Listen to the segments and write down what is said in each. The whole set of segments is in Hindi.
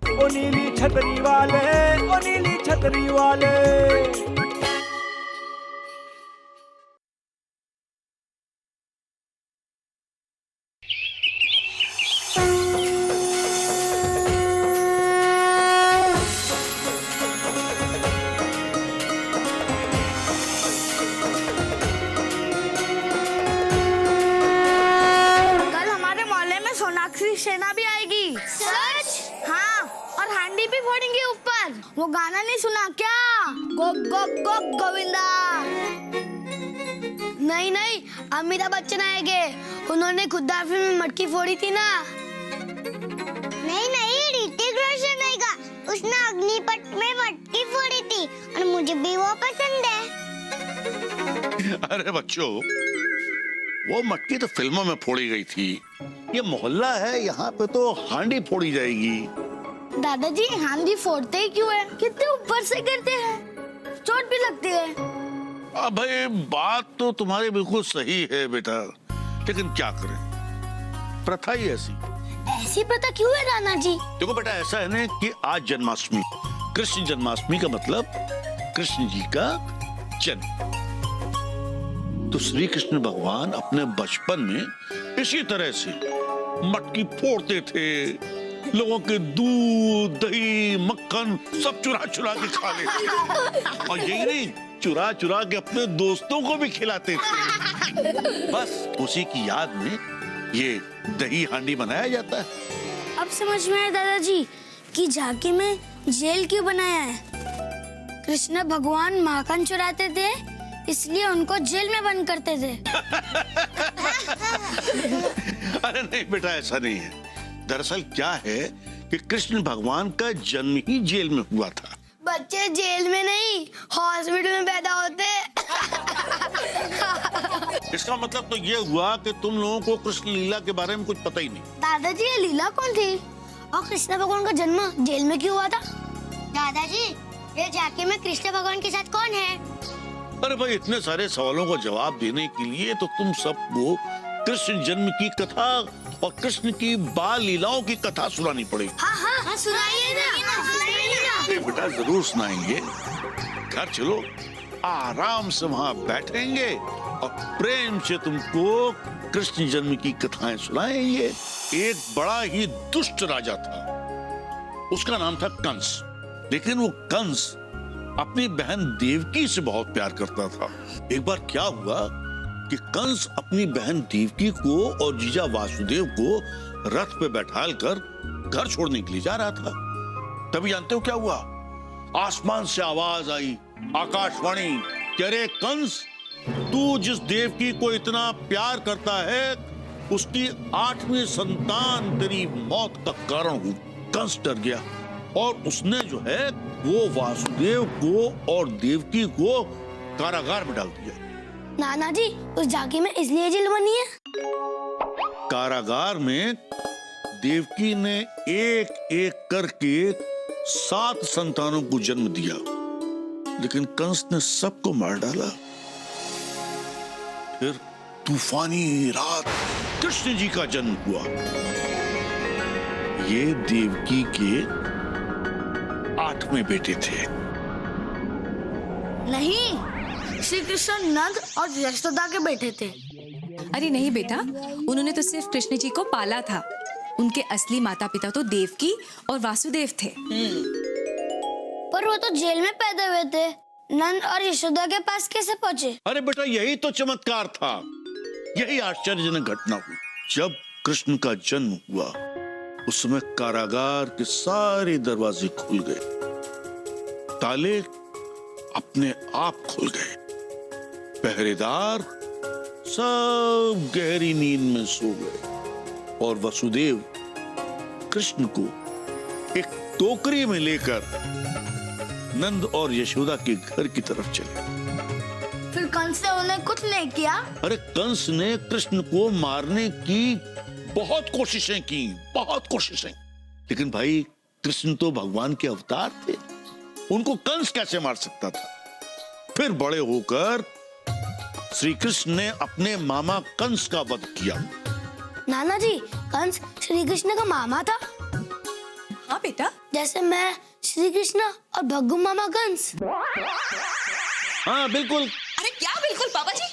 ओ नीली छतरी वाले, ओ नीली छतरी वाले। सोनाक्षी सेना भी आएगी। सच? हाँ, और हांडी भी फोड़ेंगे ऊपर। वो गाना नहीं सुना क्या? गो गो गो गोविंदा। नहीं नहीं, अमिताभ बच्चन आएंगे। उन्होंने खुदा फिल्म में मटकी फोड़ी थी ना। नहीं नहीं, ऋतिक रोशन आएगा। उसने अग्निपथ में मटकी फोड़ी थी और मुझे भी वो पसंद है। अरे बच्चों, वो मटकी तो फिल्मों में फोड़ी गई थी। ये मोहल्ला है, यहाँ पे तो हांडी फोड़ी जाएगी। दादाजी, हांडी फोड़ते ही क्यों है? कितने ऊपर से गिरते हैं, चोट भी लगती है। अब भाई बात तो तुम्हारी बिल्कुल सही है बेटा, लेकिन क्या करें, प्रथा ही ऐसी। ऐसी प्रथा क्यों है नाना जी? देखो बेटा, ऐसा है ना कि आज जन्माष्टमी, कृष्ण जन्माष्टमी का मतलब कृष्ण जी का जन्म। तो श्री कृष्ण भगवान अपने बचपन में इसी तरह से मटकी फोड़ते थे, लोगों के दूध दही मक्खन सब चुरा चुरा के खा लेते, और यही नहीं, चुरा चुरा के अपने दोस्तों को भी खिलाते थे। बस उसी की याद में ये दही हांडी बनाया जाता है। अब समझ में आया दादाजी कि झांकी में जेल क्यों बनाया है। कृष्ण भगवान माखन चुराते थे, इसलिए उनको जेल में बंद करते थे। अरे नहीं बेटा, ऐसा नहीं है। दरअसल क्या है कि कृष्ण भगवान का जन्म ही जेल में हुआ था। बच्चे जेल में नहीं, हॉस्पिटल में पैदा होते। इसका मतलब तो ये हुआ कि तुम लोगों को कृष्ण लीला के बारे में कुछ पता ही नहीं। दादाजी, ये लीला कौन थी और कृष्ण भगवान का जन्म जेल में क्यों हुआ था? दादाजी, ये झांकी में कृष्ण भगवान के साथ कौन है? अरे भाई, इतने सारे सवालों का जवाब देने के लिए तो तुम सबको कृष्ण जन्म की कथा और कृष्ण की बाल लीलाओं की कथा सुनानी पड़ेगी। हाँ हाँ हाँ, सुनाइए ना। नहीं बेटा, जरूर सुनाएंगे। घर चलो, आराम से वहाँ बैठेंगे और प्रेम से तुमको कृष्ण जन्म की कथाएं सुनाएंगे। एक बड़ा ही दुष्ट राजा था, उसका नाम था कंस। लेकिन वो कंस अपनी बहन देवकी से बहुत प्यार करता था। एक बार क्या हुआ कि कंस अपनी बहन देवकी को और जीजा वासुदेव को रथ पे बैठालकर घर छोड़ने के लिए जा रहा था। तभी जानते हो क्या हुआ? आसमान से आवाज आई, आकाशवाणी, कि अरे कंस, तू जिस देवकी को इतना प्यार करता है, उसकी 8वीं संतान तेरी मौत का कारण हुई। कंस डर गया और उसने जो है वो वासुदेव को और देवकी को कारागार में डाल दिया। नाना जी, उस झांकी में इसलिए जेल बनी है। कारागार में देवकी ने एक एक करके 7 संतानों को जन्म दिया, लेकिन कंस ने सबको मार डाला। फिर तूफानी रात कृष्ण जी का जन्म हुआ। ये देवकी के 8वें बेटे थे। नहीं, श्री कृष्ण नंद और यशोदा के बेटे थे। अरे नहीं बेटा, उन्होंने तो सिर्फ कृष्ण जी को पाला था। उनके असली माता पिता तो देवकी और वासुदेव थे। पर वो तो जेल में पैदा हुए थे, नंद और यशोदा के पास कैसे पहुँचे? अरे बेटा, यही तो चमत्कार था, यही आश्चर्यजनक घटना हुई। जब कृष्ण का जन्म हुआ, उस समय कारागार के सारे दरवाजे खुल गए, ताले अपने आप खुल गए, पहरेदार सब गहरी नींद में सो गए और वसुदेव कृष्ण को एक टोकरी में लेकर नंद और यशोदा के घर की तरफ चले। फिर कंस ने उन्हें कुछ नहीं किया? अरे कंस ने कृष्ण को मारने की बहुत कोशिशें की, बहुत कोशिशें, लेकिन भाई कृष्ण तो भगवान के अवतार थे, उनको कंस कैसे मार सकता था। फिर बड़े होकर श्री कृष्ण ने अपने मामा कंस का वध किया। नाना जी, कंस श्री कृष्ण का मामा था? हाँ बेटा, जैसे मैं श्री कृष्ण और भग्गू मामा कंस। हाँ बिल्कुल। अरे क्या बिल्कुल पापा जी,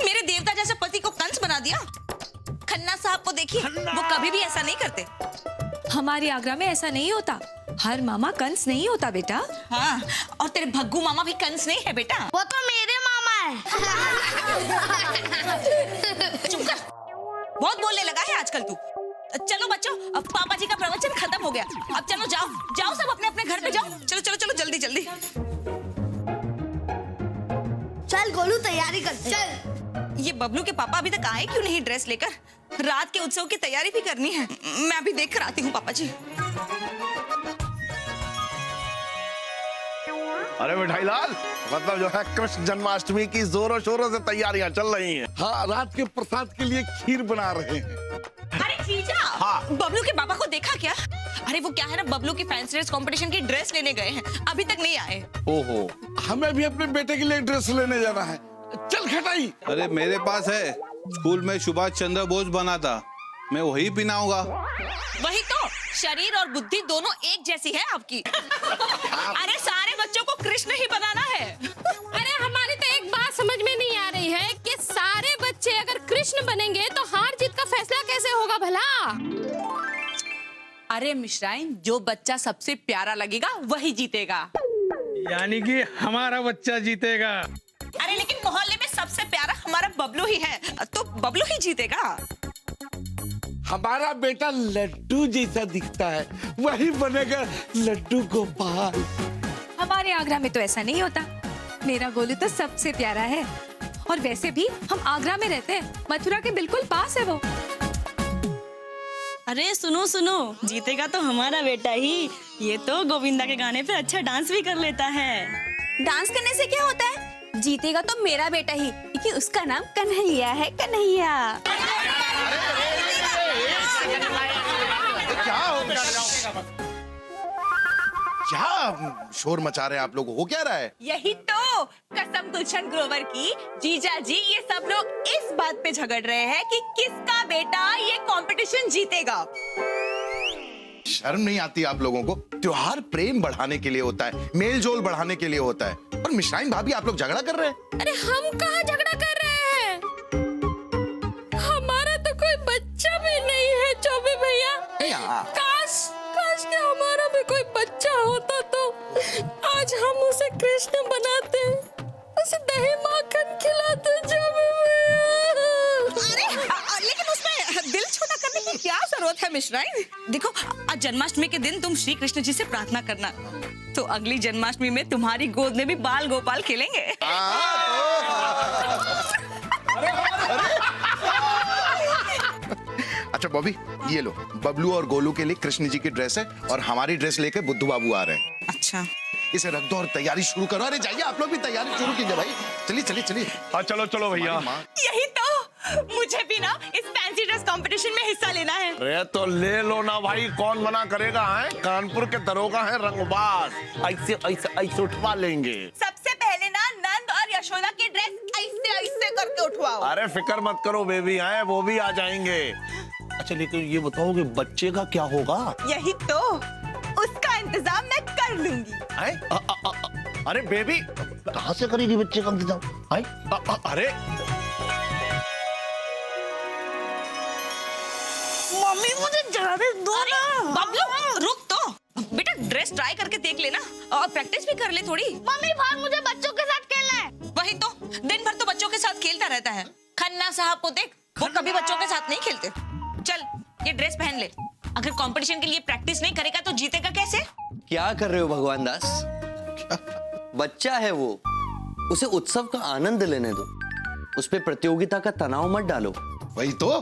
मेरे देवता जैसे पति को कंस बना दिया। खन्ना साहब को देखिए, वो कभी भी ऐसा नहीं करते। हमारे आगरा में ऐसा नहीं होता, हर मामा कंस नहीं होता बेटा। हाँ, और तेरे भग्गू मामा भी कंस नहीं है बेटा। वो तो मेरे मामा है। चुप कर, बहुत बोलने लगा है आजकल तू। चलो बच्चों, अब पापा जी का प्रवचन खत्म हो गया। अब चलो जाओ जाओ, सब अपने अपने घर पे जाओ। चलो चलो चलो जल्दी जल्दी। चल गोलू तैयारी कर, चल। ये बबलू के पापा अभी तक आए क्यों नहीं ड्रेस लेकर? रात के उत्सव की तैयारी भी करनी है। मैं अभी देख कर आती हूँ पापा जी। अरे मिठाई लाल, मतलब जो है कृष्ण जन्माष्टमी की जोरों शोरों से तैयारियां चल रही हैं। हाँ, रात के प्रसाद के लिए खीर बना रहे हैं। अरे जीजा, हाँ। बबलू के पापा को देखा क्या? अरे वो क्या है ना, बबलू की फैंसी ड्रेस कंपटीशन की ड्रेस लेने गए हैं, अभी तक नहीं आए। ओहो, हमें भी अपने बेटे के लिए ड्रेस लेने जाना है। चल खटाई। अरे मेरे पास है, स्कूल में सुभाष चंद्र बोस बना था, मैं वही पहनाऊंगा। वही तो, शरीर और बुद्धि दोनों एक जैसी है आपकी। अरे सारे बच्चों को कृष्ण ही बनाना है। अरे हमारी तो एक बात समझ में नहीं आ रही है कि सारे बच्चे अगर कृष्ण बनेंगे तो हार जीत का फैसला कैसे होगा भला? अरे मिश्राइन, जो बच्चा सबसे प्यारा लगेगा वही जीतेगा। यानी कि हमारा बच्चा जीतेगा। अरे लेकिन मोहल्ले में सबसे प्यारा हमारा बबलू ही है, तो बबलू ही जीतेगा। हमारा बेटा लड्डू जैसा दिखता है, वही बनेगा लड्डू गोपाल। हमारे आगरा में तो ऐसा नहीं होता, मेरा गोलू तो सबसे प्यारा है। और वैसे भी हम आगरा में रहते हैं, मथुरा के बिल्कुल पास है वो। अरे सुनो सुनो, जीतेगा तो हमारा बेटा ही। ये तो गोविंदा के गाने पे अच्छा डांस भी कर लेता है। डांस करने से क्या होता है? जीतेगा तो मेरा बेटा ही, क्योंकि उसका नाम कन्हैया है, कन्हैया। क्या शोर मचा रहे हैं आप लोग, हो क्या रहा है? यही तो, कसम गुलशन ग्रोवर की जीजा जी, ये सब लोग इस बात पे झगड़ रहे हैं कि किसका बेटा ये कंपटीशन जीतेगा। शर्म नहीं आती आप लोगों को? त्योहार प्रेम बढ़ाने के लिए होता है, मेल जोल बढ़ाने के लिए होता है, और मिश्राइन भाभी आप लोग झगड़ा कर रहे हैं। अरे हम कहाँ झगड़ा कर रहे हैं? हमारा तो कोई बच्चा भी नहीं है चौबे भैया। काश कि हमारा भी कोई बच्चा होता तो आज हम उसे कृष्ण बनाते, उसे दही माखन खिलाते चौबे भैया। अरे लेकिन उसमें दिल छोटा करने की क्या जरूरत है मिश्राइन? देखो, आज जन्माष्टमी के दिन तुम श्री कृष्ण जी से प्रार्थना करना, तो अगली जन्माष्टमी में तुम्हारी गोद में भी बाल गोपाल खेलेंगे। अच्छा बॉबी, ये लो, बबलू और गोलू के लिए कृष्ण जी की ड्रेस है, और हमारी ड्रेस लेकर बुद्धू बाबू आ रहे हैं। अच्छा, इसे रख दो और तैयारी शुरू करो। अरे जाइए आप लोग भी तैयारी शुरू कीजिए भाई। चलिए चलिए चलिए। हाँ चलो चलो भैया। यही तो, मुझे भी ना इस फैंसी ड्रेस कंपटीशन में हिस्सा लेना है। अरे तो ले लो ना भाई, कौन मना करेगा? है कानपुर के दरोगा है रंगबाज, ऐसे ऐसे ऐसे उठवा लेंगे। सबसे पहले ना नंद और यशोदा की ड्रेस ऐसे ऐसे करके उठवाओ। अरे फिक्र मत करो बेबी, है वो भी आ जाएंगे। अच्छा लेकिन ये बताओ कि बच्चे का क्या होगा? यही तो, उसका इंतजाम मैं कर लूंगी। अरे बेबी, कहाँ से करेगी बच्चे का इंतजाम? अरे मम्मी मुझे जाने दो ना। बबलू रुक तो, बेटा ड्रेस ट्राई करके देख लेना और प्रैक्टिस भी कर ले थोड़ी। मम्मी बाहर मुझे बच्चों के साथ खेलना है। वही तो, दिन भर तो बच्चों के साथ खेलता रहता है। खन्ना साहब को देख, वो कभी बच्चों के साथ नहीं खेलते। चल ये ड्रेस पहन ले, अगर कंपटीशन के लिए प्रैक्टिस नहीं करेगा तो जीतेगा कैसे? क्या कर रहे हो भगवान दास? बच्चा है वो, उसे उत्सव का आनंद लेने दो, उस पे प्रतियोगिता का तनाव मत डालो। वही तो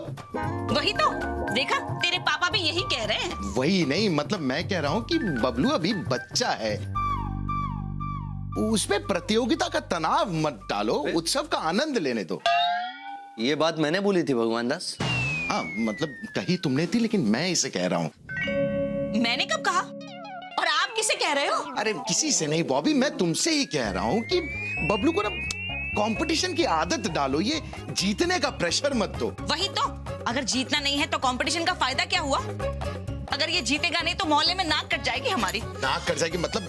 देखा, तेरे पापा भी यही कह रहे हैं। वही नहीं, मतलब मैं कह रहा हूँ कि बबलू अभी बच्चा है, उसमें प्रतियोगिता का तनाव मत डालो, उत्सव का आनंद लेने दो। ये बात मैंने बोली थी भगवान दास। हाँ मतलब कही तुमने थी, लेकिन मैं इसे कह रहा हूँ। मैंने कब कहा? और आप किसे कह रहे हो? अरे किसी से नहीं बॉबी, मैं तुमसे ही कह रहा हूँ कि बबलू को ना कंपटीशन की आदत डालो, ये जीतने का प्रेशर मत दो। वही तो, अगर जीतना नहीं है तो कंपटीशन का फायदा क्या हुआ? अगर ये जीतेगा नहीं तो मोहल्ले में नाक कट जाएगी हमारी। नाक कट जाएगी मतलब?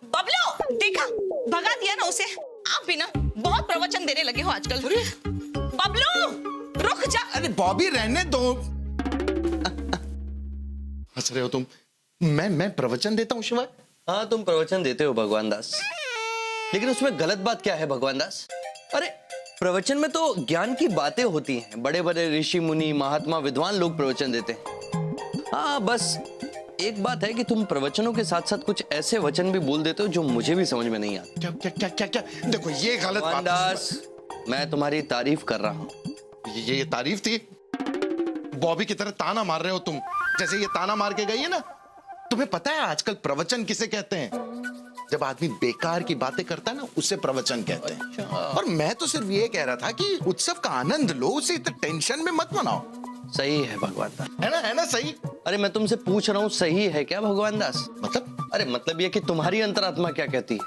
बबलू देखा, भगा दिया ना उसे। आप भी ना बहुत प्रवचन देने लगे हो आजकल। बबलू रुक जा। अरे बॉबी रहने दो। हंस रहे हो तुम? मैं प्रवचन देता हूँ शिवा? हाँ तुम प्रवचन देते हो भगवान दास, लेकिन उसमें गलत बात क्या है भगवान दास? अरे प्रवचन में तो ज्ञान की बातें होती हैं, बड़े बड़े ऋषि मुनि महात्मा विद्वान लोग प्रवचन देते हैं। हाँ बस एक बात है कि तुम प्रवचनों के साथ साथ कुछ ऐसे वचन भी बोल देते हो जो मुझे भी समझ में नहीं आते। क्या क्या क्या क्या क्या? देखो ये गलत भगवान बात है। दास मैं तुम्हारी तारीफ कर रहा हूँ। ये तारीफ थी? बॉबी की तरह ताना मार रहे हो तुम, जैसे ये ताना मार के गई है ना। तुम्हें पता है आजकल प्रवचन किसे कहते हैं? जब आदमी बेकार की बातें करता है ना, उसे प्रवचन कहते हैं। और मैं तो सिर्फ ये कह रहा था कि उत्सव का आनंद लो, उसे इतने टेंशन में मत मनाओ। सही है भगवान दास। है ना सही? अरे मैं तुमसे पूछ रहा हूँ सही है क्या भगवान दास? मतलब? अरे मतलब ये कि तुम्हारी अंतरात्मा क्या कहती है?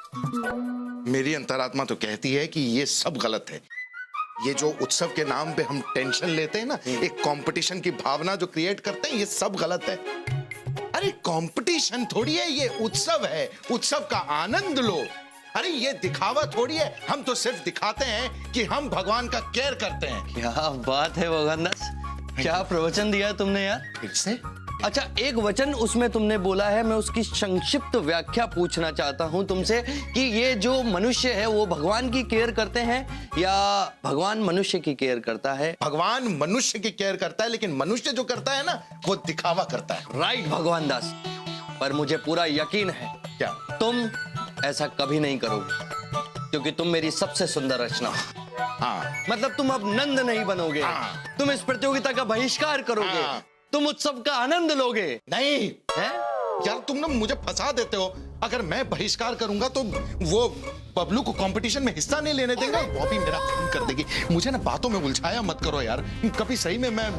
मेरी अंतरात्मा तो कहती है कि ये सब गलत है। ये जो उत्सव के नाम पे हम टेंशन लेते हैं ना, एक कंपटीशन की भावना जो क्रिएट करते हैं, ये सब गलत है। अरे कंपटीशन थोड़ी है, ये उत्सव है। उत्सव का आनंद लो। अरे ये दिखावा थोड़ी है, हम तो सिर्फ दिखाते हैं कि हम भगवान का केयर करते हैं। क्या बात है भगवान दास, क्या प्रवचन दिया तुमने यार। फिर से? अच्छा एक वचन उसमें तुमने बोला है, मैं उसकी संक्षिप्त व्याख्या पूछना चाहता हूं तुमसे कि ये जो मनुष्य है वो भगवान की केयर करते हैं या भगवान मनुष्य की केयर करता है? भगवान मनुष्य की केयर करता है, लेकिन मनुष्य जो करता है ना, वो दिखावा करता है। राइट भगवान दास, पर मुझे पूरा यकीन है क्या तुम ऐसा कभी नहीं करोगे, क्योंकि तुम मेरी सबसे सुंदर रचना हो। हाँ। मतलब तुम अब नंद नहीं बनोगे। हाँ। तुम इस प्रतियोगिता का बहिष्कार करोगे। हाँ। तुम उत्सव का आनंद लोगे। नहीं है यार, तुम ना मुझे फंसा देते हो। अगर मैं बहिष्कार करूंगा तो वो बबलू को कंपटीशन में हिस्सा नहीं लेने देगा, बॉबी मेरा खून कर देगी। मुझे ना बातों में उलझाया मत करो यार, कभी सही में मैं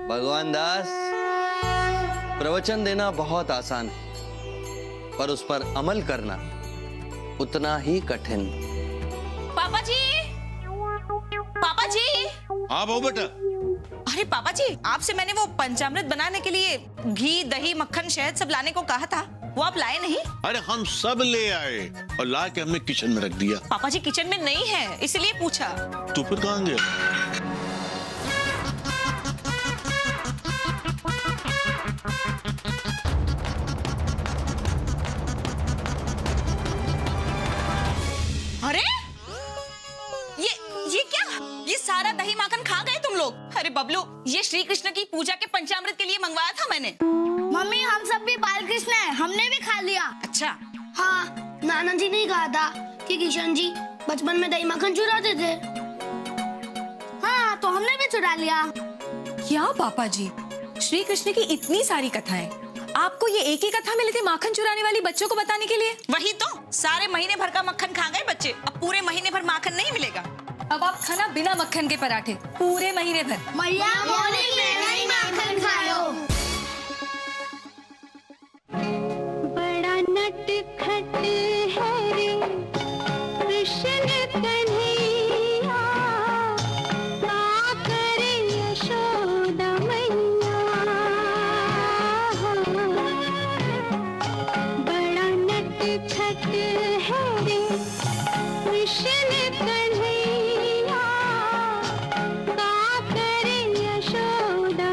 भगवान दास प्रवचन देना बहुत आसान है, पर उस पर अमल करना उतना ही कठिन। पापा जी, पापा जी। हाँ बहु बेटा। अरे पापा जी, आपसे मैंने वो पंचामृत बनाने के लिए घी दही मक्खन शहद सब लाने को कहा था, वो आप लाए नहीं? अरे हम सब ले आए और ला के हमने किचन में रख दिया। पापा जी किचन में नहीं है, इसलिए पूछा। तो फिर कहाँ गया? अरे ये क्या? ये सारा दही माखन खा गए तुम लोग? अरे बबलू, ये श्री कृष्ण की पूजा के पंचामृत के लिए मंगवाया था मैंने। मम्मी हम सब भी बाल कृष्ण हैं, हमने भी खा लिया। अच्छा। हाँ, नाना जी ने कहा था कि किशन जी बचपन में दही माखन चुराते थे। हाँ, तो हमने भी चुरा लिया। क्या पापा जी, श्री कृष्ण की इतनी सारी कथाएं, आपको ये एक ही कथा मिली थी माखन चुराने वाली बच्चों को बताने के लिए? वही तो, सारे महीने भर का मक्खन खा गए बच्चे, अब पूरे महीने भर माखन नहीं मिलेगा। अब आप खाना बिना मक्खन के पराठे पूरे महीने भर। मैया मॉर्निंग में नहीं माखन खाओ। बड़ा नटखट है रे कृष्ण कन्हैया, का करे यशोदा मैया। बड़ा नटखट है रे कृष्ण कन्हैया, का करे यशोदा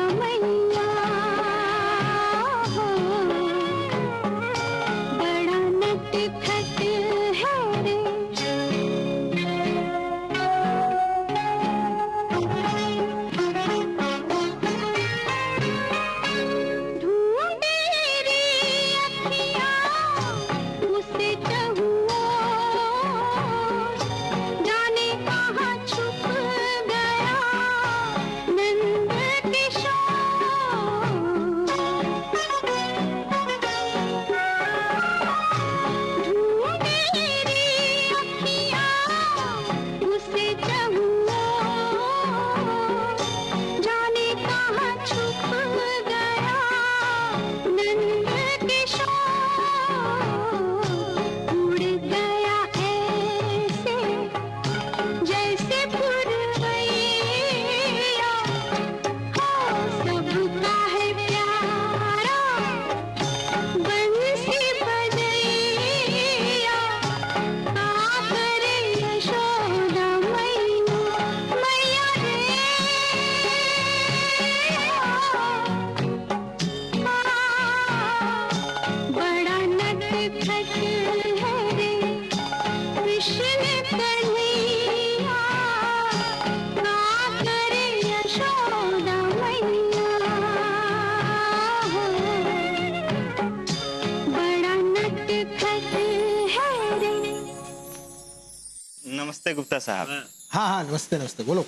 नमस्ते गुप्ता साहब। हाँ हाँ नमस्ते नमस्ते, बोलो।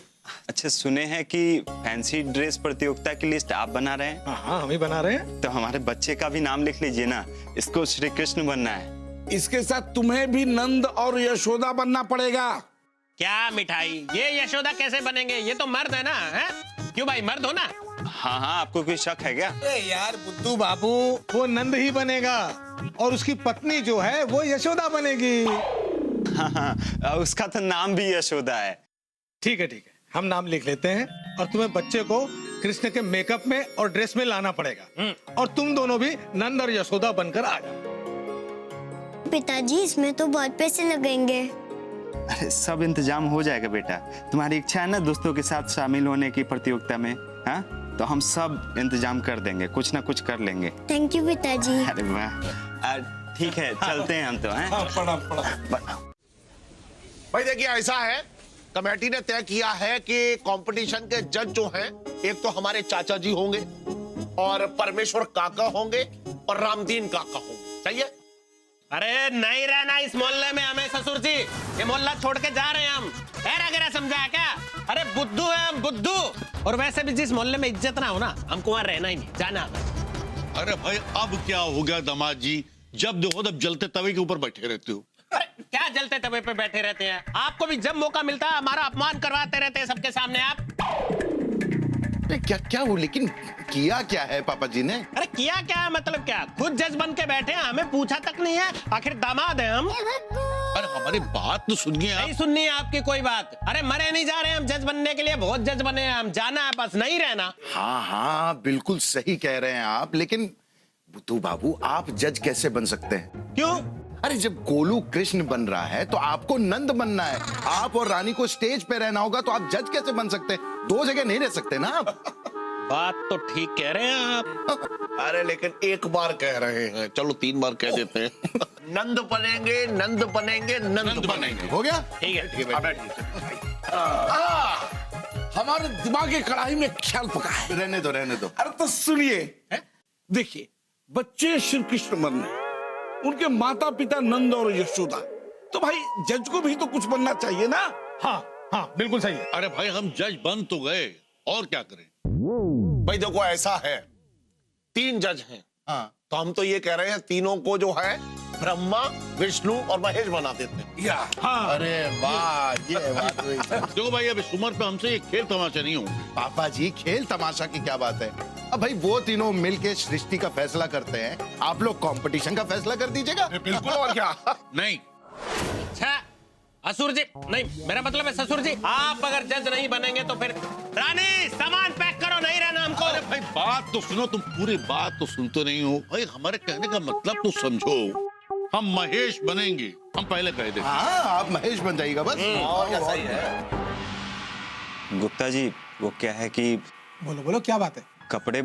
अच्छा, सुने हैं कि फैंसी ड्रेस प्रतियोगिता की लिस्ट आप बना रहे हैं? हाँ हम ही बना रहे हैं। तो हमारे बच्चे का भी नाम लिख लीजिए ना, इसको श्री कृष्ण बनना है। इसके साथ तुम्हें भी नंद और यशोदा बनना पड़ेगा। क्या मिठाई, ये यशोदा कैसे बनेंगे? ये तो मर्द है ना, है? क्यों भाई, मर्द हो ना? हाँ हाँ, आपको कोई शक है क्या? यार बुद्धू बाबू, वो नंद ही बनेगा और उसकी पत्नी जो है वो यशोदा बनेगी। हाँ, उसका तो नाम भी यशोदा है। ठीक है ठीक है, हम नाम लिख लेते हैं और तुम्हें बच्चे को कृष्ण के मेकअप में और ड्रेस में लाना पड़ेगा और तुम दोनों भी नंद और यशोदा बनकर आ जाओ। पिताजी इसमें तो बहुत पैसे लगेंगे। अरे सब इंतजाम हो जाएगा बेटा। तुम्हारी इच्छा है ना दोस्तों के साथ शामिल होने की प्रतियोगिता में? हाँ, तो हम सब इंतजाम कर देंगे, कुछ ना कुछ कर लेंगे। थैंक यू पिताजी। अरे वाह, ठीक है चलते हैं हम तो। हैं भाई देखिए, ऐसा है, कमेटी ने तय किया है कि कंपटीशन के जज जो हैं, एक तो हमारे चाचा जी होंगे और परमेश्वर काका होंगे और रामदीन काका होंगे। सही है? अरे नहीं रहना इस मोहल्ले में हमें ससुर जी, ये मोहल्ला छोड़ के जा रहे हैं हम। ऐरा गैरा समझा है क्या? अरे बुद्धू है हम, बुद्धू। और वैसे भी जिस मोहल्ले में इज्जत ना हो ना, हमको वहां रहना ही नहीं, जाना। अरे भाई अब क्या हो गया दामाद जी, जब देखो तब जलते तवे के ऊपर बैठे रहते हो। अरे क्या जलते तवे पे बैठे रहते हैं? आपको भी जब मौका मिलता है हमारा अपमान करवाते रहते हैं सबके सामने आप। क्या क्या हो, लेकिन किया क्या है पापा जी ने? अरे किया क्या है मतलब क्या? खुद जज बन के बैठे हैं, हमें पूछा तक नहीं है। आखिर दामाद है हम। अरे हमारी बात तो सुनिए आप। नहीं सुननी है आपकी कोई बात। अरे मरे नहीं जा रहे हैं हम जज बनने के लिए, बहुत जज बने हैं हम, जाना है बस, नहीं रहना। हाँ हाँ बिल्कुल सही कह रहे हैं आप, लेकिन बुद्धू बाबू आप जज कैसे बन सकते हैं? क्यों? अरे जब गोलू कृष्ण बन रहा है तो आपको नंद बनना है। आप और रानी को स्टेज पे रहना होगा, तो आप जज कैसे बन सकते हैं? दो जगह नहीं रह सकते ना आप। बात तो ठीक कह रहे हैं आप। अरे लेकिन एक बार कह रहे हैं, चलो 3 बार कह देते हैं। नंद बनेंगे, नंद बनेंगे, नंद बनेंगे। हो गया? ठीक है ठीक है। हमारे दिमाग की कढ़ाई में ख्याल पका है। रहने दो रहने दो। अरे तो सुनिए, देखिए, बच्चे श्री कृष्ण बनने, उनके माता पिता नंद और यशोदा, तो भाई जज को भी तो कुछ बनना चाहिए ना। हाँ हाँ बिल्कुल सही है। अरे भाई हम जज बन तो गए, और क्या करें? भाई देखो ऐसा है, 3 जज हैं। हाँ, तो हम तो ये कह रहे हैं तीनों को जो है ब्रह्मा, विष्णु और महेश बना देते हैं। हाँ। अरे वाह, ये बात हुई। देखो भाई अब इस उम्र पे हमसे ये खेल तमाशा नहीं होंगे। पापा जी खेल तमाशा की क्या बात है? अब भाई वो तीनों मिलके सृष्टि का फैसला करते हैं, आप लोग कंपटीशन का फैसला कर दीजिएगा। बिल्कुल, और क्या। नहीं। अच्छा असुर जी, नहीं मेरा मतलब है ससुर जी, आप अगर जज नहीं बनेंगे तो फिर रानी सामान पैक करो, नहीं रहना हमको। अरे भाई बात तो सुनो, तुम पूरी बात तो सुनते नहीं हो भाई, हमारे कहने का मतलब तो समझो। हम महेश बनेंगे, हम पहले कह देते। हाँ आप महेश बन जाइएगा बस। और सही है। गुप्ता जी, वो क्या है कि बोलो बोलो, क्या बात है? कपड़े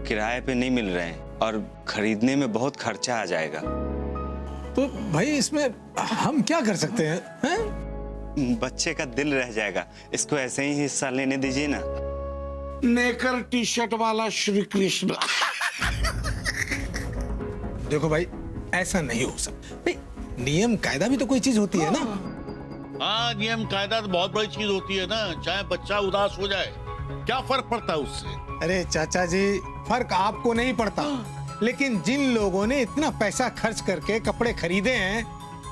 किराए पे नहीं मिल रहे हैं और खरीदने में बहुत खर्चा आ जाएगा। तो भाई इसमें हम क्या कर सकते हैं? बच्चे का दिल रह जाएगा, इसको ऐसे ही हिस्सा लेने दीजिए ना। नेकर टी शर्ट वाला श्री कृष्ण। देखो भाई, ऐसा नहीं हो सकता भाई, नियम कायदा भी तो कोई चीज होती है ना। हाँ नियम कायदा तो बहुत बड़ी चीज होती है ना। चाहे बच्चा उदास हो जाए, क्या फर्क पड़ता है उससे? अरे चाचा जी, फर्क आपको नहीं पड़ता, लेकिन जिन लोगों ने इतना पैसा खर्च करके कपड़े खरीदे हैं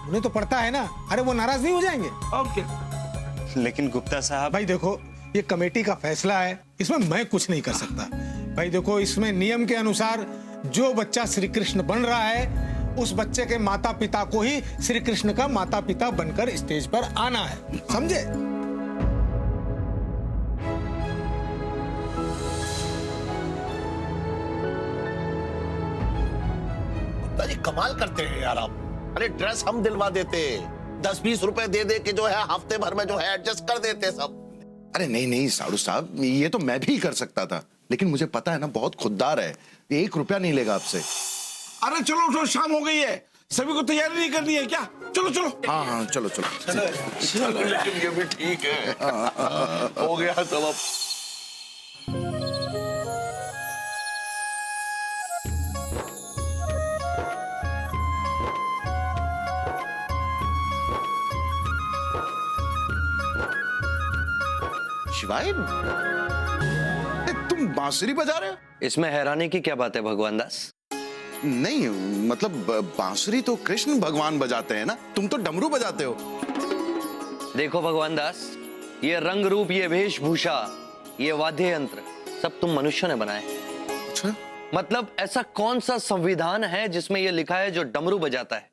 उन्हें तो पड़ता है ना। अरे वो नाराज नहीं हो जाएंगे? ओके। लेकिन गुप्ता साहब, भाई देखो, ये कमेटी का फैसला है, इसमें मैं कुछ नहीं कर सकता। भाई देखो, इसमें नियम के अनुसार जो बच्चा श्री कृष्ण बन रहा है, उस बच्चे के माता पिता को ही श्री कृष्ण का माता पिता बनकर स्टेज पर आना है, समझे? अरे कमाल करते हैं यार आप। अरे ड्रेस हम दिलवा देते, 10-20 रुपए दे दे के जो है हफ्ते भर में जो है एडजस्ट कर देते सब। अरे नहीं नहीं साड़ू साहब, ये तो मैं भी कर सकता था, लेकिन मुझे पता है ना बहुत खुददार है, 1 रुपया नहीं लेगा आपसे। अरे चलो उठो, शाम हो गई है, सभी को तैयारी नहीं करनी है क्या? चलो चलो। हाँ हाँ चलो चलो चलो। लेकिन ये भी ठीक है। हो गया सब अब। शिवाय, तुम बांसुरी बजा रहे हो? इसमें हैरानी की क्या बात है भगवान दास? नहीं मतलब बांसुरी तो कृष्ण भगवान बजाते हैं ना, तुम तो डमरू बजाते हो। देखो भगवान दास, ये रंग रूप, ये वेशभूषा, ये वाद्य यंत्र सब तुम मनुष्यों ने बनाए। अच्छा, मतलब ऐसा कौन सा संविधान है जिसमें ये लिखा है जो डमरू बजाता है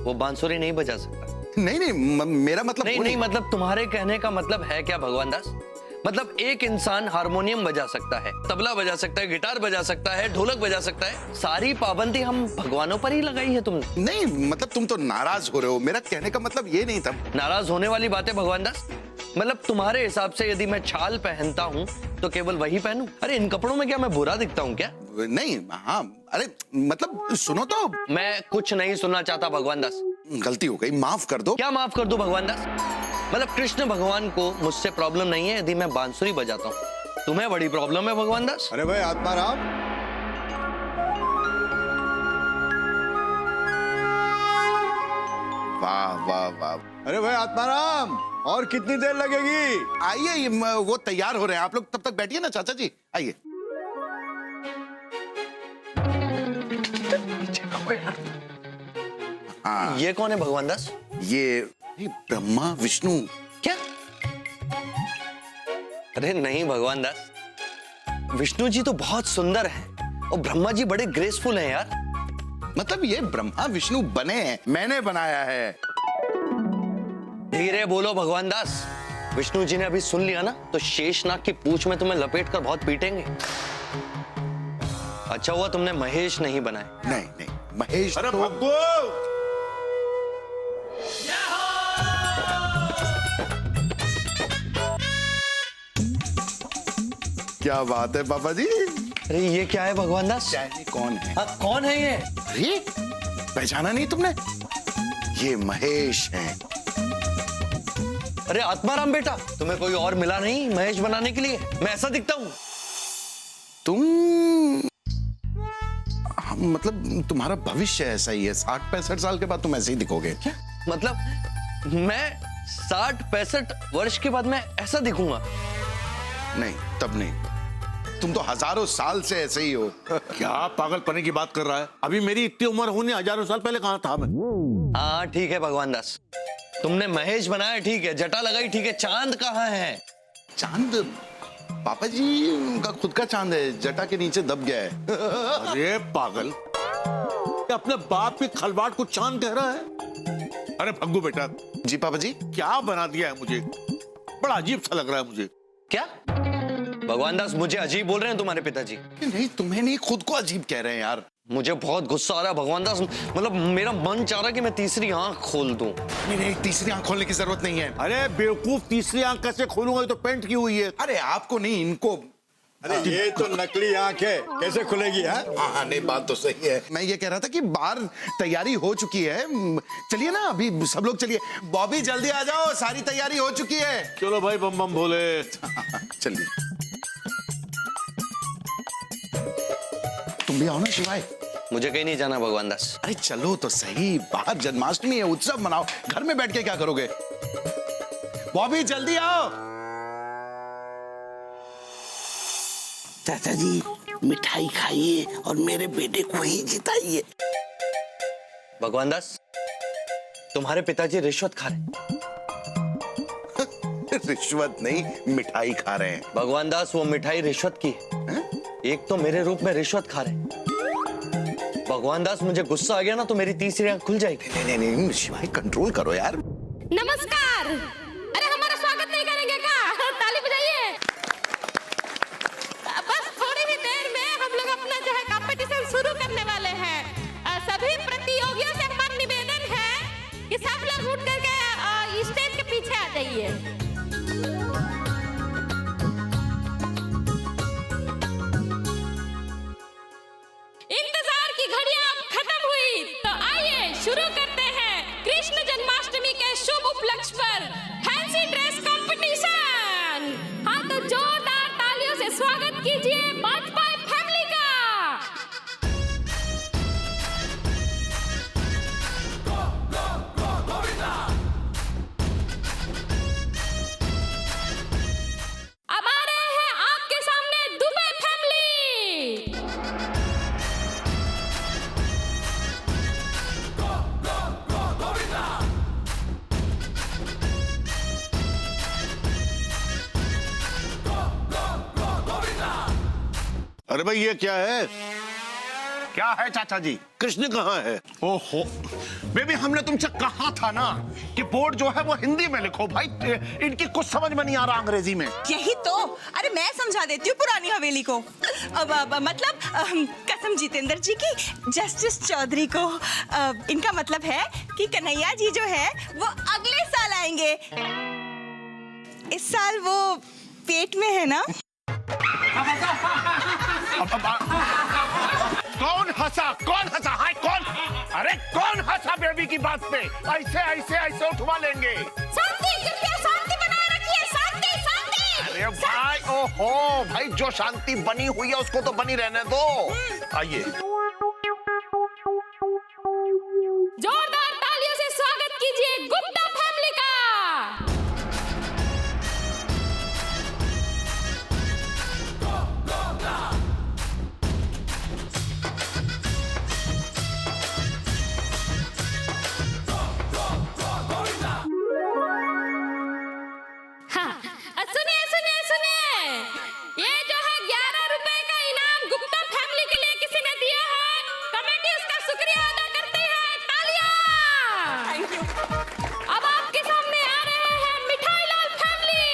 वो बांसुरी नहीं बजा सकता? नहीं नहीं मेरा मतलब नहीं, मतलब तुम्हारे कहने का मतलब है क्या भगवान दास? मतलब एक इंसान हारमोनियम बजा सकता है, तबला बजा सकता है, गिटार बजा सकता है, ढोलक बजा सकता है, सारी पाबंदी हम भगवानों पर ही लगाई है तुमने। नहीं मतलब तुम तो नाराज हो रहे हो, मेरा कहने का मतलब ये नहीं था। नाराज होने वाली बात है भगवान दास? मतलब तुम्हारे हिसाब से यदि मैं छाल पहनता हूँ तो केवल वही पहनूं? अरे इन कपड़ों में क्या मैं बुरा दिखता हूँ क्या? नहीं, हाँ, अरे मतलब सुनो तो। मैं कुछ नहीं सुनना चाहता भगवान दास। गलती हो गई, माफ कर दो। क्या माफ कर दो भगवान दास? मतलब कृष्ण भगवान को मुझसे प्रॉब्लम नहीं है यदि मैं बांसुरी बजाता हूँ, तुम्हें बड़ी प्रॉब्लम है भगवान दास। अरे भाई आत्माराम, वाह वाह वाह। अरे भाई आत्माराम, और कितनी देर लगेगी? आइए, वो तैयार हो रहे हैं, आप लोग तब तक बैठिए ना चाचा जी, आइए। हाँ। ये कौन है भगवान दास? ये ब्रह्मा विष्णु। क्या? अरे नहीं भगवान दास, विष्णु जी तो बहुत सुंदर हैं और ब्रह्मा जी बड़े ग्रेसफुल हैं यार। मतलब ये ब्रह्मा विष्णु बने हैं, मैंने बनाया है। धीरे बोलो भगवान दास, विष्णु जी ने अभी सुन लिया ना तो शेषनाग की पूंछ में तुम्हें लपेट कर बहुत पीटेंगे। अच्छा हुआ तुमने महेश नहीं बनाए। नहीं नहीं, महेश अरे तो... भग्गू! क्या बात है पापा जी? अरे ये क्या है भगवान दास? कौन है? हाँ, कौन है ये? अरे पहचाना नहीं तुमने? ये महेश है। अरे आत्माराम बेटा, तुम्हें कोई और मिला नहीं महेश बनाने के लिए? मैं ऐसा दिखता हूँ? तुम मतलब तुम्हारा भविष्य ऐसा ही है, 60-65 साल के बाद तुम ऐसे ही दिखोगे। क्या मतलब मैं 60-65 वर्ष के बाद मैं ऐसा दिखूंगा? नहीं, तब नहीं, तुम तो हजारों साल से ऐसे ही हो। क्या पागलपने की बात कर रहा है? अभी मेरी इतनी उम्र होने हजारों साल पहले कहाँ था मैं? हाँ ठीक है भगवान दास, तुमने महेश बनाया ठीक है, जटा लगाई ठीक है, चांद कहाँ है? चांद पापा जी उनका खुद का चांद है, जटा के नीचे दब गया है। अरे पागल, अपने बाप के खलवाट को चांद कह रहा है? अरे भग्गू बेटा। जी पापा जी। क्या बना दिया है मुझे, बड़ा अजीब सा लग रहा है मुझे। क्या भगवान दास मुझे अजीब बोल रहे हैं तुम्हारे पिताजी? नहीं, तुम्हें नहीं, खुद को अजीब कह रहे हैं यार। मुझे बहुत गुस्सा आ रहा है भगवान दास, मतलब मेरा मन चाह रहा है कि मैं तीसरी आंख खोल दूं। नहीं, तीसरी आंख खोलने की जरूरत नहीं है। अरे बेवकूफ, तीसरी आंख कैसे खोलूंगा? ये तो पेंट की हुई है। अरे आपको नहीं, इनको। अरे ये तो नकली आंख है, कैसे खुलेगी? हाँ, नहीं बात तो सही है। मैं ये कह रहा था कि बाहर तैयारी हो चुकी है, चलिए ना अभी सब लोग चलिए। बॉबी जल्दी आ जाओ, सारी तैयारी हो चुकी है। चलो भाई, बम बम भोले। चलिए, तुम भी आओ ना शिवाय। मुझे कहीं नहीं जाना भगवान दास। अरे चलो तो सही, बाहर जन्माष्टमी है, उत्सव मनाओ, घर में बैठ के क्या करोगे? बॉबी जल्दी आओ। चाचा जी मिठाई खाइए और मेरे बेटे को ही जिताइए। भगवान दास, तुम्हारे पिताजी रिश्वत खा रहे हैं। रिश्वत नहीं, मिठाई खा रहे हैं। भगवान दास वो मिठाई रिश्वत की है? एक तो मेरे रूप में रिश्वत खा रहे हैं। भगवान दास मुझे गुस्सा आ गया ना तो मेरी तीसरी आंख खुल जाएगी। नहीं नहीं नहीं शिवाय, कंट्रोल करो यार। नमस्कार। अरे हमारा स्वागत नहीं करेंगे क्या? ताली बजाइए। बस थोड़ी ही देर में हम लोग अपना जो है कंपटीशन शुरू करने वाले हैं। सभी प्रतियोगियों से हमारा निवेदन है कि सब लोग उठ करके स्टेज के पीछे आ जाइए। इंतजार की घड़ियां अब खत्म हुई, तो आइए शुरू करते हैं कृष्ण जन्माष्टमी के शुभ उपलक्ष्य पर फैंसी ड्रेस कंपटीशन। हाँ तो जोरदार तालियों से स्वागत कीजिए बाजपेयी फैमिली का। अरे भाई ये क्या है? क्या है चाचा जी? कृष्ण कहाँ है? ओहो बेबी, हमने तुमसे कहा था ना कि बोर्ड जो है वो हिंदी में लिखो भाई, इनकी कुछ समझ में नहीं आ रहा अंग्रेजी में। यही तो, अरे मैं समझा देती हूँ पुरानी हवेली को। मतलब कसम जितेंद्र जी की, जस्टिस चौधरी को। इनका मतलब है कि कन्हैया जी जो है वो अगले साल आएंगे। इस साल वो पेट में है ना। कौन हंसा? कौन हंसा? हाय कौन? अरे कौन हंसा बेबी की बात पे? ऐसे ऐसे ऐसे उठवा लेंगे। शांति, कृपया शांति बनाए रखिए। शांति, शांति। अरे भाई, ओहो भाई, जो शांति बनी हुई है उसको तो बनी रहने दो। आइए, जोरदार तालियों से स्वागत कीजिए गुप्ता फैमिली का। सुनिए सुनिए सुनिए, ये जो है 11 रुपए का इनाम गुप्ता फैमिली के लिए किसी ने दिया है, कमेटी उसका शुक्रिया अदा करती है। तालियां। Thank you. अब आपके सामने आ रहे हैं मिठाई लाल फैमिली।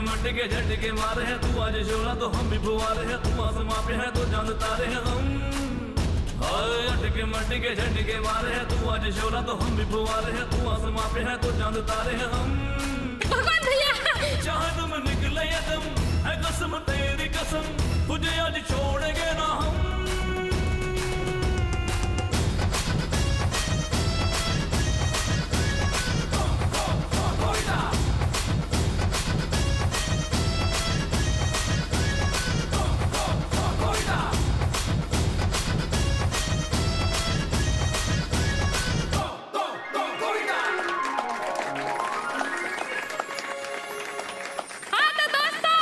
मटके झटके मारे हैं, तू आज शोला तो हम भी बुआरे हैं, तू आसमां पे है तो चांद तारे हैं हम। हाय अटके मटके झटके मारे हैं, तू आज शोला तो हम भी बुआरे हैं, तू आसमां पे है तो चांद तारे हैं हम। भगवान भैया, चाहे तुम निकले या तुम, है कसम तेरी कसम, तुझे आज छोड़ेंगे ना हम। हाँ तो दोस्तों,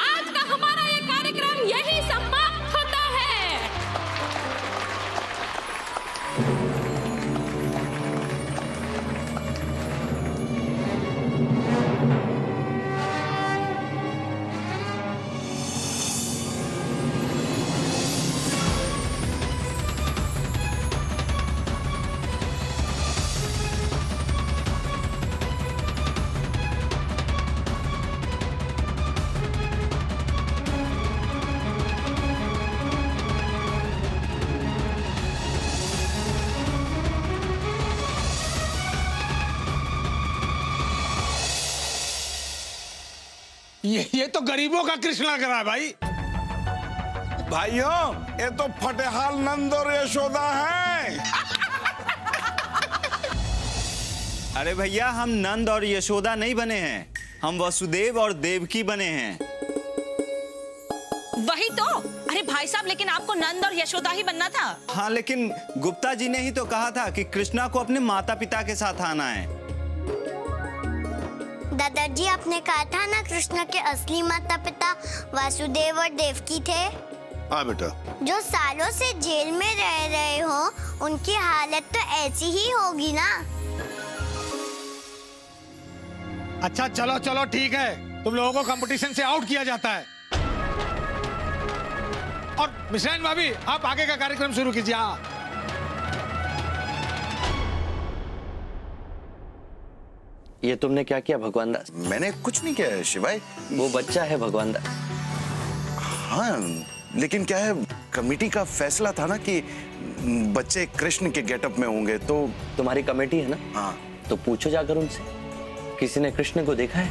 आज का हमारा ये कार्यक्रम यही समाप्त होता है। ये तो गरीबों का कृष्ण लग रहा है भाई। भाइयों, ये तो फटेहाल नंद और यशोदा है। अरे भैया, हम नंद और यशोदा नहीं बने हैं, हम वसुदेव और देवकी बने हैं। वही तो। अरे भाई साहब, लेकिन आपको नंद और यशोदा ही बनना था। हाँ, लेकिन गुप्ता जी ने ही तो कहा था कि कृष्णा को अपने माता पिता के साथ आना है। दादाजी, आपने कहा था ना कृष्ण के असली माता पिता वासुदेव और देवकी थे। हाँ बेटा। जो सालों से जेल में रह रहे हो, उनकी हालत तो ऐसी ही होगी ना। अच्छा चलो चलो ठीक है, तुम लोगों को कंपटीशन से आउट किया जाता है। और मिश्राइन भाभी, आप आगे का कार्यक्रम शुरू कीजिए। हाँ, ये तुमने क्या किया भगवान दास? मैंने कुछ नहीं किया है शिवाय। वो बच्चा है भगवान दास। हाँ, लेकिन क्या है, कमेटी का फैसला था ना कि बच्चे कृष्ण के गेटअप में होंगे, तो तुम्हारी कमेटी है ना? हाँ। तो पूछो जाकर उनसे, किसी ने कृष्ण को देखा है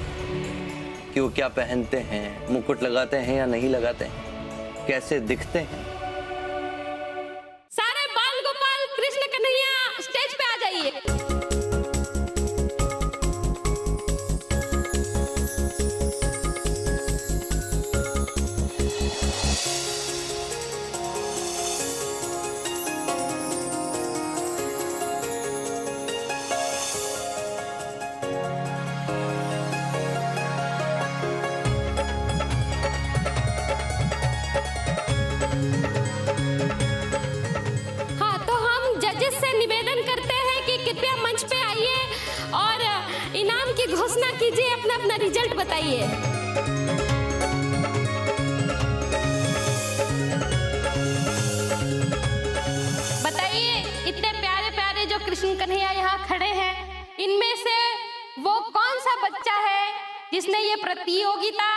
कि वो क्या पहनते हैं, मुकुट लगाते हैं या नहीं लगाते हैं, कैसे दिखते हैं? सारे बाल गोपाल कृष्ण कन्हैया स्टेज पे आ जाइए। अपना रिजल्ट बताइए। बताइए, इतने प्यारे प्यारे जो कृष्ण कन्हैया यहाँ खड़े हैं, इनमें से वो कौन सा बच्चा है जिसने ये प्रतियोगिता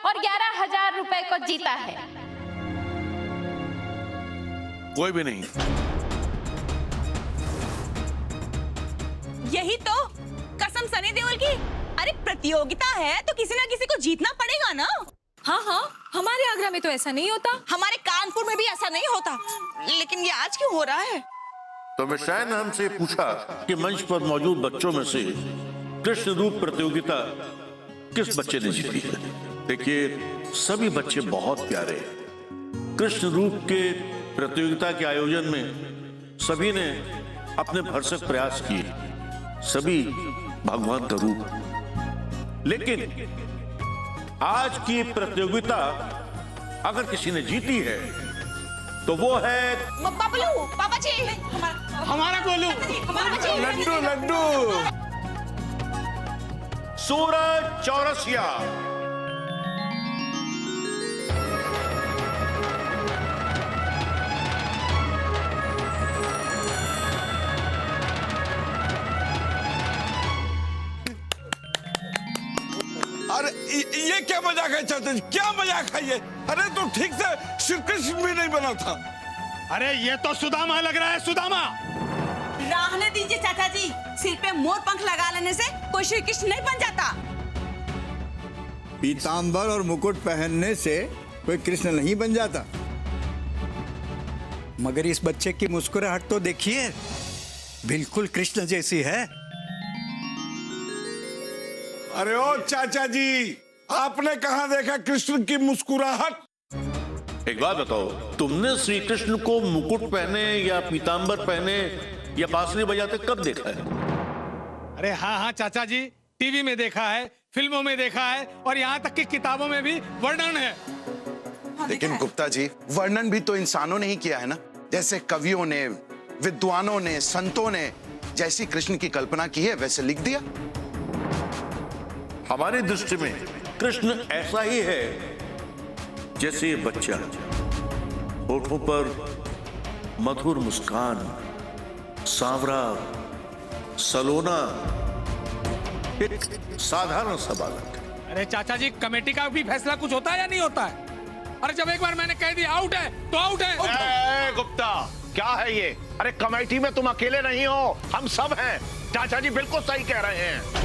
और 11,000 रुपए को जीता है? कोई भी नहीं। यही तो कसम सनी देओल की। अरे प्रतियोगिता है तो किसी ना किसी को जीतना पड़ेगा ना। हाँ हाँ, हमारे आगरा में तो ऐसा नहीं होता। हमारे कानपुर में भी ऐसा नहीं होता, लेकिन ये आज क्यों हो रहा है? तो मिश्रा ने हमसे पूछा कि मंच पर मौजूद बच्चों में से कृष्ण रूप प्रतियोगिता किस बच्चे ने जीती है। देखिए, सभी बच्चे बहुत प्यारे हैं। कृष्ण रूप के प्रतियोगिता के आयोजन में सभी ने अपने भरसक प्रयास किए, सभी भगवान का रूप। लेकिन आज की प्रतियोगिता अगर किसी ने जीती है तो वो है पापा जी, हमारा गोलू, लड्डू लड्डू, सूरज चौरसिया। अरे ये क्या मजाक है चाचा जी, क्या मजाक है ये? अरे तो ठीक से श्री कृष्ण भी नहीं बना था। अरे ये तो सुदामा लग रहा है, सुदामा। रहने दीजिए चाचा जी, सिर पे मोर पंख लगा लेने से कोई श्री कृष्ण नहीं बन जाता। पीतांबर और मुकुट पहनने से कोई कृष्ण नहीं बन जाता। मगर इस बच्चे की मुस्कुराहट तो देखिए, बिल्कुल कृष्ण जैसी है। अरे ओ चाचा जी, आपने कहाँ देखा कृष्ण की मुस्कुराहट? एक बात बताओ, तुमने श्री कृष्ण को मुकुट पहने या पीतांबर पहने या बांसुरी बजाते कब देखा है? अरे हाँ हाँ चाचा जी, टीवी में देखा है, फिल्मों में देखा है, और यहाँ तक कि किताबों में भी वर्णन है। लेकिन गुप्ता जी, वर्णन भी तो इंसानों ने ही किया है ना। जैसे कवियों ने, विद्वानों ने, संतों ने जैसी कृष्ण की कल्पना की है वैसे लिख दिया। हमारी दृष्टि में कृष्ण ऐसा ही है जैसे ये बच्चा, होठों पर मधुर मुस्कान, सांवरा, सलोना, एक साधारण सा बालक। अरे चाचा जी, कमेटी का भी फैसला कुछ होता है या नहीं होता है? अरे जब एक बार मैंने कह दिया आउट है तो आउट है। गुप्ता, क्या है ये? अरे कमेटी में तुम अकेले नहीं हो, हम सब हैं। चाचा जी बिल्कुल सही कह रहे हैं।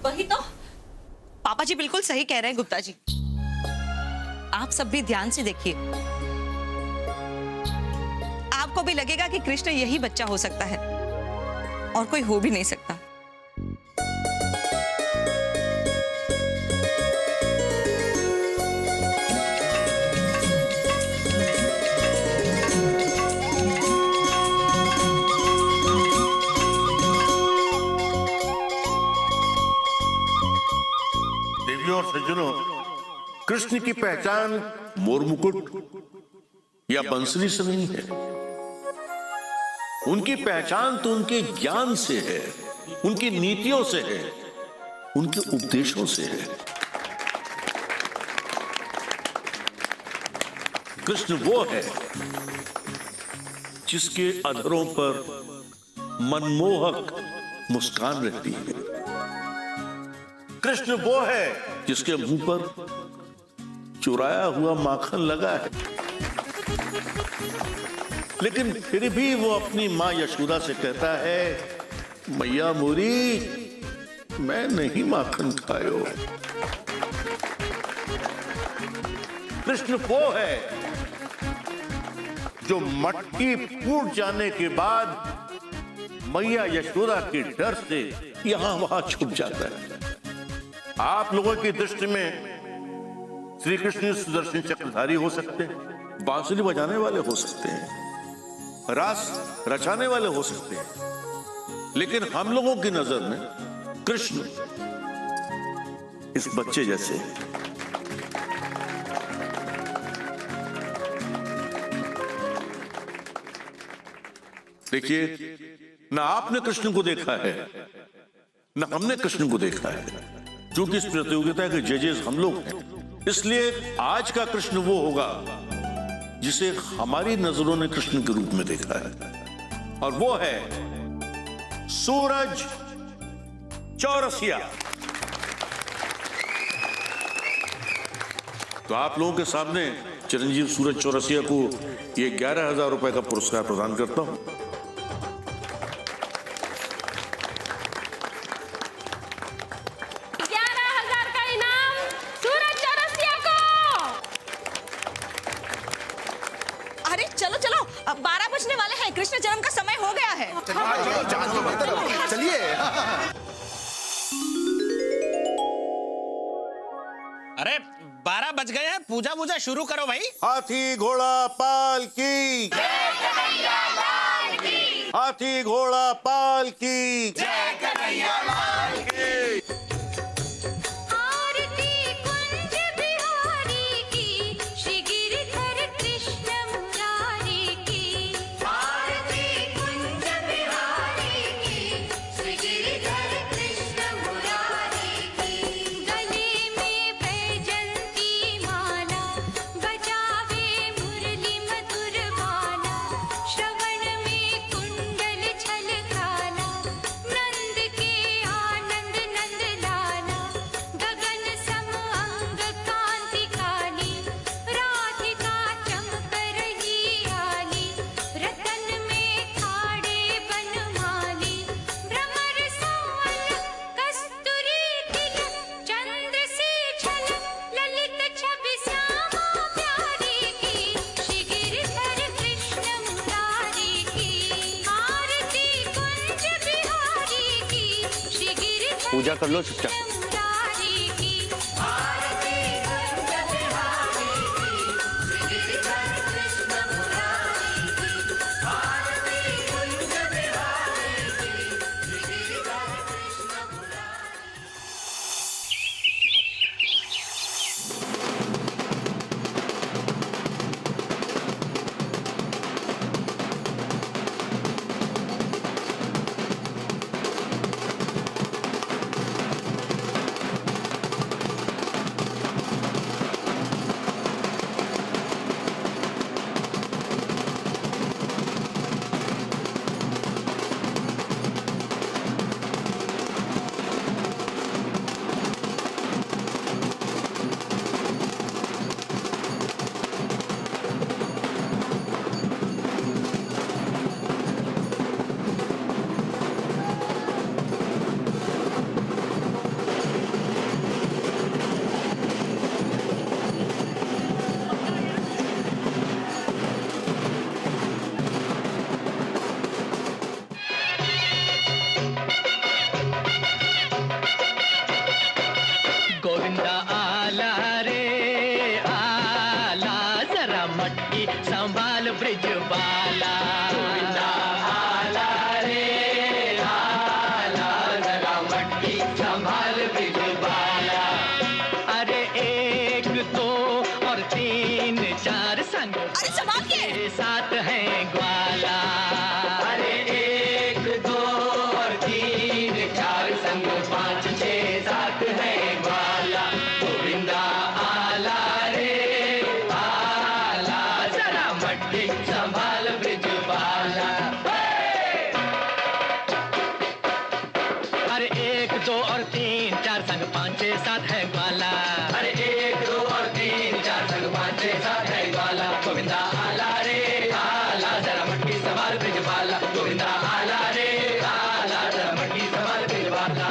वही तो, पापा जी बिल्कुल सही कह रहे हैं गुप्ता जी। आप सब भी ध्यान से देखिए, आपको भी लगेगा कि कृष्ण यही बच्चा हो सकता है और कोई हो भी नहीं सकता। देवियों और सज्जनों, कृष्ण की पहचान मोर मुकुट या बंसरी से नहीं है। उनकी पहचान तो उनके ज्ञान से है, उनकी नीतियों से है, उनके उपदेशों से है। कृष्ण वो है जिसके अधरों पर मनमोहक मुस्कान रहती है। कृष्ण वो है जिसके मुंह पर चुराया हुआ माखन लगा है, लेकिन फिर भी वो अपनी मां यशोदा से कहता है, मैया मोरी, मैं नहीं माखन खायो। कृष्ण वो है जो मटकी फूट जाने के बाद मैया यशोदा के डर से यहां वहां छुप जाता है। आप लोगों की दृष्टि में श्री कृष्ण सुदर्शन चक्रधारी हो सकते हैं, बांसुरी बजाने वाले हो सकते हैं, रास रचाने वाले हो सकते हैं, लेकिन हम लोगों की नजर में कृष्ण इस बच्चे जैसे हैं। देखिए, ना आपने कृष्ण को देखा है, न हमने कृष्ण को देखा है। क्योंकि इस प्रतियोगिता के जजेस हम लोग हैं, इसलिए आज का कृष्ण वो होगा जिसे हमारी नजरों ने कृष्ण के रूप में देखा है, और वो है सूरज चौरसिया। तो आप लोगों के सामने चिरंजीव सूरज चौरसिया को ये 11,000 रुपए का पुरस्कार प्रदान करता हूं। 11,000 का इनाम सूरज चौरसिया को। अरे चलो चलो, अब 12 बजने वाले हैं, कृष्ण जन्म का समय हो गया है। चलिए। अरे 12 बज गए हैं, पूजा वूजा शुरू करो भाई। हाथी घोड़ा पालकी, हाथी घोड़ा पालकी, आरती कुंज बिहारी की, श्री गिरधर कृष्ण मुरारी की। आरती कुंज बिहारी की, श्री गिरधर कृष्ण मुरारी की। गले में बैजंती माला, बजावे मुरली मधुर बाला। श्रवण में कुंडल छलकाला, नंद के आनंद नंद लाला। गगन सम अंग कांति काली, राधिका चमक रही आली। रतन में खाड़े बनमाली, भ्रमर संवल कस्तूरी तिलक। चंद्र से झलक ललित छवि श्यामा प्यारी की, श्री गिरधर कृष्ण मुरारी की। आरती कुंज बिहारी की, श्री गिरधर पूजा कर लो चुपचाप। मुरारी की। आरती कुंज बिहारी की, श्री गिरधर कृष्ण मुरारी की। आरती कुंज बिहारी की, श्री गिरधर कृष्ण मुरारी। गोविंदा आला रे आला, जरा मटकी संभाल ब्रिज बाला। गोविंदा आला रे आला, जरा मटकी संभाल ब्रिज बाला। अरे 1 2 और 3 4 संग, अरे संभाल के। 7 है ग्वाला। अरे 1 2 और 3 4 संग, 5 6 7 है ग्वाला। गोविंदा आला रे आला, जरा मटकी संभाल ब्रिज बाला। अरे 1 2 और 3 4 संग, 5 6 7 है ग्वाला। अरे 1 2 और 3 4 संग, 5 6 7 है ग्वाला। गोविंदा आला रे आला, जरा मटकी संभाल ब्रिज बाला। गोविंदा आला रे आला, जरा मटकी संभाल ब्रिज बाला।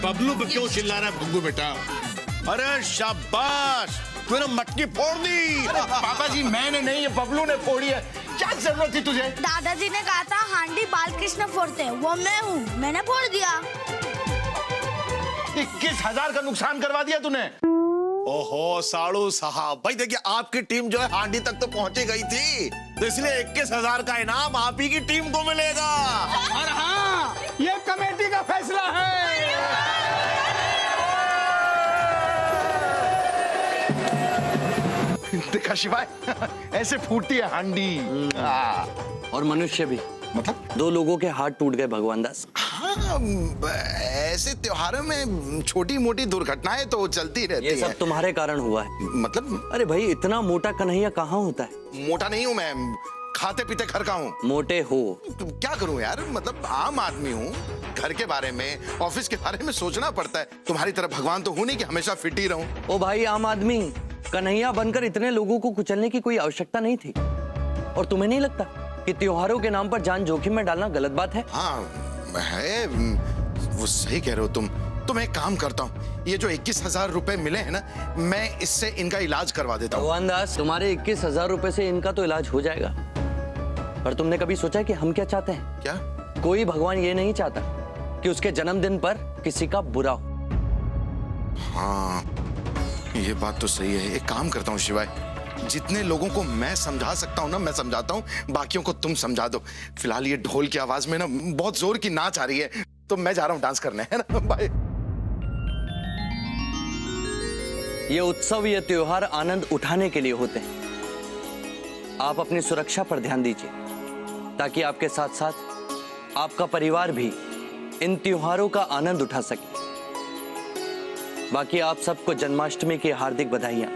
बबलू पे क्यों चिल्ला रहा है भग्गू बेटा? अरे शाबाश, तूने मटकी फोड़ दी। पापा जी मैंने नहीं, ये बबलू ने फोड़ी है। क्या जरूरत थी तुझे? दादाजी ने कहा था हांडी बालकृष्ण फोड़ते हैं, वो मैं हूँ, मैंने फोड़ दिया। 21,000 का नुकसान करवा दिया तूने। ओहो साड़ू साहब, भाई देखिए आपकी टीम जो है हांडी तक तो पहुंची गई थी, तो इसलिए 21,000 का इनाम आप ही की टीम को मिलेगा। और हाँ, ये कमेटी का फैसला है। देखा शिवाय, ऐसे फूटती है हांडी। और मनुष्य भी, मतलब 2 लोगों के हाथ टूट गए भगवान दास। हाँ, ऐसे त्योहारों में छोटी मोटी दुर्घटनाएं तो चलती रहती हैं। ये सब तुम्हारे कारण हुआ है। मतलब? अरे भाई, इतना मोटा कन्हैया कहाँ होता है? मोटा नहीं हूँ मैं, खाते पीते घर का हूँ। मोटे हो तो क्या करूँ यार, मतलब आम आदमी हूँ। घर के बारे में, ऑफिस के बारे में सोचना पड़ता है। तुम्हारी तरह भगवान तो हूँ नहीं कि हमेशा फिट ही रहूं। ओ भाई आम आदमी, कन्हैया बनकर इतने लोगों को कुचलने की कोई आवश्यकता नहीं थी। और तुम्हें नहीं लगता कि त्योहारों के नाम पर जान जोखिम में डालना गलत बात है? हाँ है, वो सही कह रहे हो तुम। तो मैं एक काम करता हूँ, ये जो 21,000 रुपए मिले हैं ना, मैं इससे इनका इलाज करवा देता हूँ। भगवान दास, तुम्हारे 21,000 रुपए से इनका तो इलाज हो जाएगा, पर तुमने कभी सोचा कि हम क्या चाहते हैं? क्या? कोई भगवान ये नहीं चाहता कि उसके जन्मदिन पर किसी का बुरा हो। हाँ ये बात तो सही है। एक काम करता हूँ शिवाय, जितने लोगों को मैं समझा सकता हूँ ना मैं समझाता हूँ, बाकियों को तुम समझा दो। फिलहाल ये ढोल की आवाज में ना बहुत जोर की नाच आ रही है, तो मैं जा रहा हूँ डांस करने, है ना? बाय। ये उत्सव, ये त्योहार आनंद उठाने के लिए होते हैं। आप अपनी सुरक्षा पर ध्यान दीजिए, ताकि आपके साथ साथ आपका परिवार भी इन त्योहारों का आनंद उठा सके। बाकी आप सबको जन्माष्टमी की हार्दिक बधाइयां।